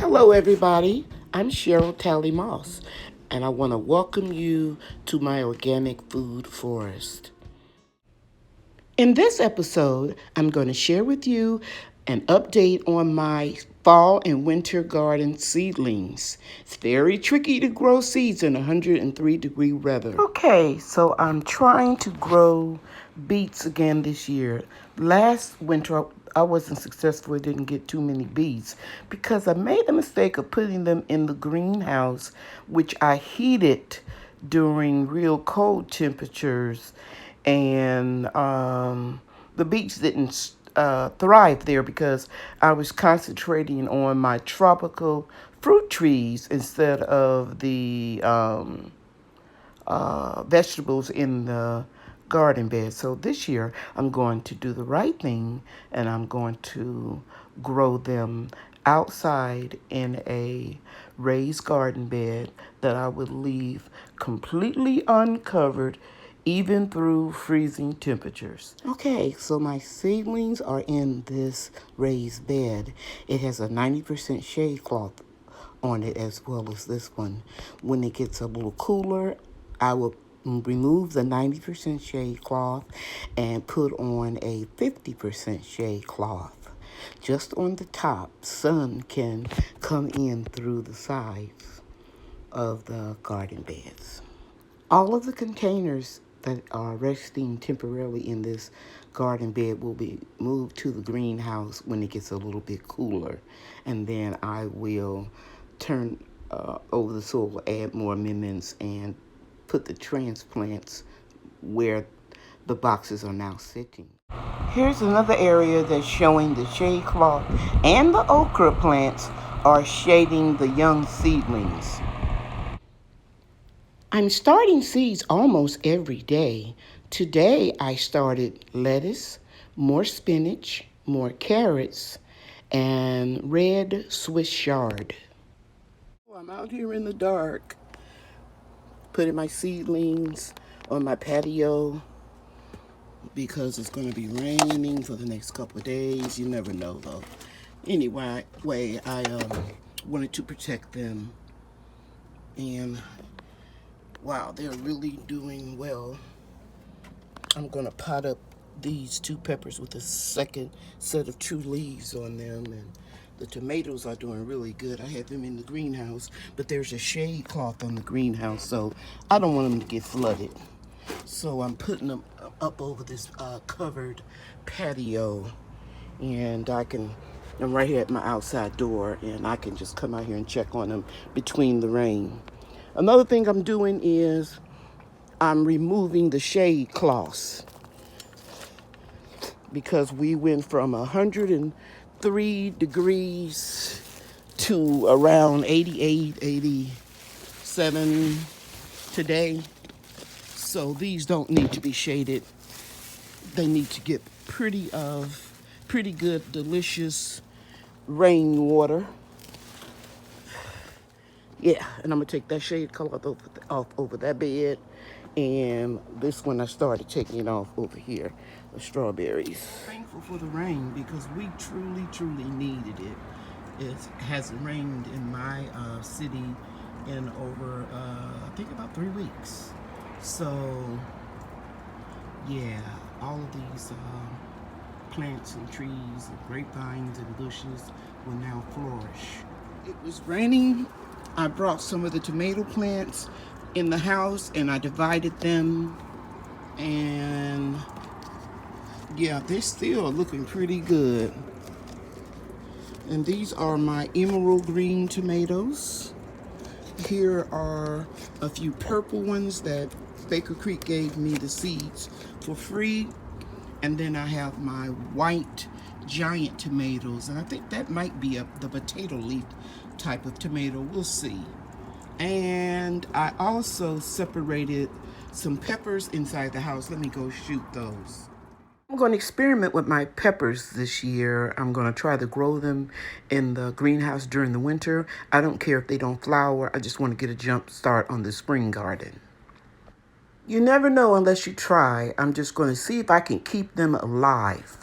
Hello, everybody. I'm Cheryl Talley Moss, and I want to welcome you to my organic food forest. In this episode, I'm going to share with you an update on my fall and winter garden seedlings. It's very tricky to grow seeds in 103-degree weather. Okay, so I'm trying to grow beets again this year. Last winter, I wasn't successful. I didn't get too many beets because I made the mistake of putting them in the greenhouse, which I heated during real cold temperatures, and the beets didn't thrive there because I was concentrating on my tropical fruit trees instead of the vegetables in the garden bed. So this year I'm going to do the right thing, and I'm going to grow them outside in a raised garden bed that I would leave completely uncovered even through freezing temperatures. Okay, so my seedlings are in this raised bed. It has a 90% shade cloth on it as well as this one. When it gets a little cooler, I will remove the 90% shade cloth and put on a 50% shade cloth. Just on the top, sun can come in through the sides of the garden beds. All of the containers that are resting temporarily in this garden bed will be moved to the greenhouse when it gets a little bit cooler. And then I will turn over the soil, add more amendments, and put the transplants where the boxes are now sitting. Here's another area that's showing the shade cloth, and the okra plants are shading the young seedlings. I'm starting seeds almost every day. Today I started lettuce, more spinach, more carrots, and red Swiss chard. I'm out here in the dark, putting my seedlings on my patio because it's going to be raining for the next couple of days. You never know, though. Anyway, I wanted to protect them, and wow, they're really doing well. I'm going to pot up these two peppers with a second set of true leaves on them, and the tomatoes are doing really good. I have them in the greenhouse, but there's a shade cloth on the greenhouse, so I don't want them to get flooded. So I'm putting them up over this covered patio, and I'm right here at my outside door, and I can just come out here and check on them between the rain. Another thing I'm doing is I'm removing the shade cloths because we went from 103 degrees to around 88, 87 today. So these don't need to be shaded. They need to get pretty good, delicious rainwater. Yeah, and I'm gonna take that shade color off over that bed, and this one I started taking it off over here, the strawberries. Thankful for the rain because we truly needed it. It hasn't rained in my city in over I think about 3 weeks. So yeah, all of these plants and trees and grapevines and bushes will now flourish. It was raining. I brought some of the tomato plants in the house and I divided them, and yeah, they're still looking pretty good. And these are my emerald green tomatoes. Here are a few purple ones that Baker Creek gave me the seeds for free. And then I have my white giant tomatoes, and I think that might be the potato leaf type of tomato. We'll see. And I also separated some peppers inside the house. Let me go shoot those. I'm going to experiment with my peppers this year. I'm going to try to grow them in the greenhouse during the winter. I don't care if they don't flower. I just want to get a jump start on the spring garden. You never know unless you try. I'm just going to see if I can keep them alive.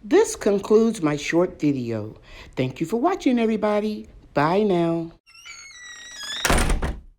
This concludes my short video. Thank you for watching, everybody. Bye now.